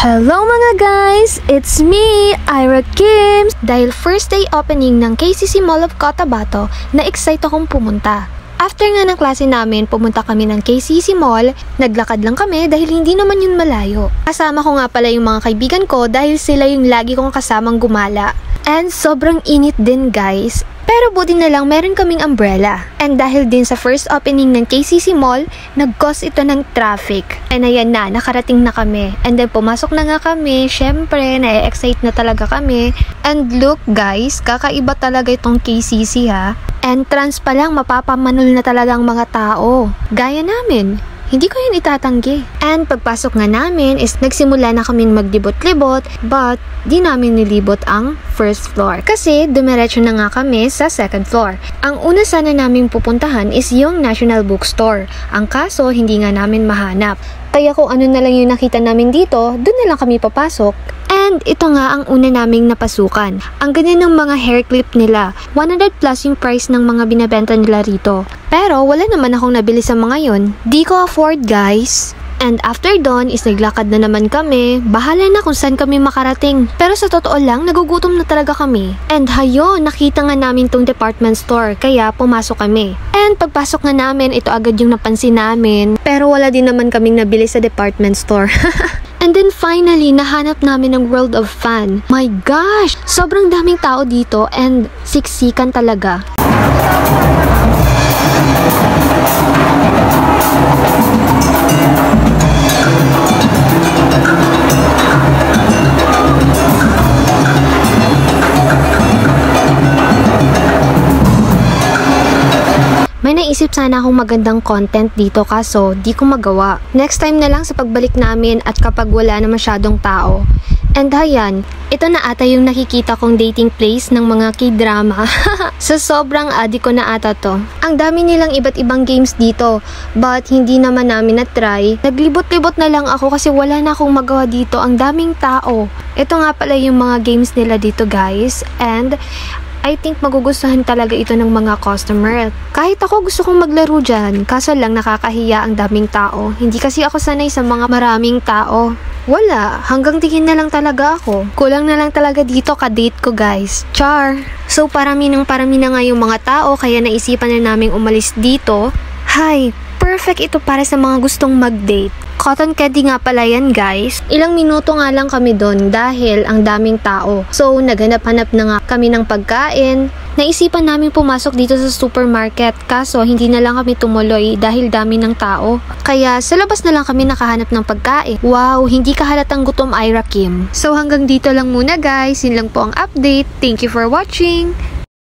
Hello mga guys! It's me, Ira Kim! Dahil first day opening ng KCC Mall of Cotabato, na-excite akong pumunta. After nga ng klase namin, pumunta kami ng KCC Mall, naglakad lang kami dahil hindi naman yun malayo. Kasama ko nga pala yung mga kaibigan ko dahil sila yung lagi kong kasamang gumala. And sobrang init din guys. Pero buti na lang meron kaming umbrella. And dahil din sa first opening ng KCC Mall, nag-cause ito ng traffic. And ayan na, nakarating na kami. And then pumasok na nga kami, syempre, na-excite na talaga kami. And look guys, kakaiba talaga itong KCC ha. Entrance pa lang, mapapamanol na talaga ang mga tao. Gaya namin. Hindi ko yun itatanggi. And pagpasok nga namin is nagsimula na kaming magdibot-libot but di namin nilibot ang first floor. Kasi dumiretso na nga kami sa second floor. Ang una sana naming pupuntahan is yung National Bookstore. Ang kaso hindi nga namin mahanap. Kaya kung ano na lang yung nakita namin dito, doon na lang kami papasok. And ito nga ang una naming napasukan. Ang ganda ng mga hair clip nila. 100 plus yung price ng mga binabenta nila rito. Pero wala naman akong nabili sa mga yon. Di ko afford guys. And after doon is naglakad na naman kami. Bahala na kung saan kami makarating. Pero sa totoo lang, nagugutom na talaga kami. And hayon, nakita nga namin tong department store. Kaya pumasok kami. And pagpasok nga namin, ito agad yung napansin namin. Pero wala din naman kaming nabili sa department store. And then finally, nahanap namin ng World of Fun. My gosh! Sobrang daming tao dito and siksikan talaga. May naisip sana akong magandang content dito kaso di ko magawa. Next time na lang sa pagbalik namin at kapag wala na masyadong tao. And ayan, ito na ata yung nakikita kong dating place ng mga K-drama. So sobrang adik ko na ata to. Ang dami nilang iba't ibang games dito, but hindi naman namin na-try. Naglibot-libot na lang ako kasi wala na akong magawa dito. Ang daming tao. Ito nga pala yung mga games nila dito guys. And I think magugustuhan talaga ito ng mga customer. Kahit ako gusto kong maglaro dyan, kaso lang nakakahiya ang daming tao. Hindi kasi ako sanay sa mga maraming tao. Wala, hanggang tingin na lang talaga ako. Kulang na lang talaga dito ka-date ko guys. Char! So parami na nga yung mga tao kaya naisipan na naming umalis dito. Hi! Perfect ito para sa mga gustong mag-date. Cotton candy nga pala yan guys. Ilang minuto nga lang kami doon dahil ang daming tao. So naghanap-hanap na nga kami ng pagkain. Naisipan namin pumasok dito sa supermarket kaso hindi na lang kami tumuloy dahil dami ng tao. Kaya sa labas na lang kami nakahanap ng pagkain. Wow, hindi kahalatang gutom Ira Kim. So hanggang dito lang muna guys. Yun lang po ang update. Thank you for watching.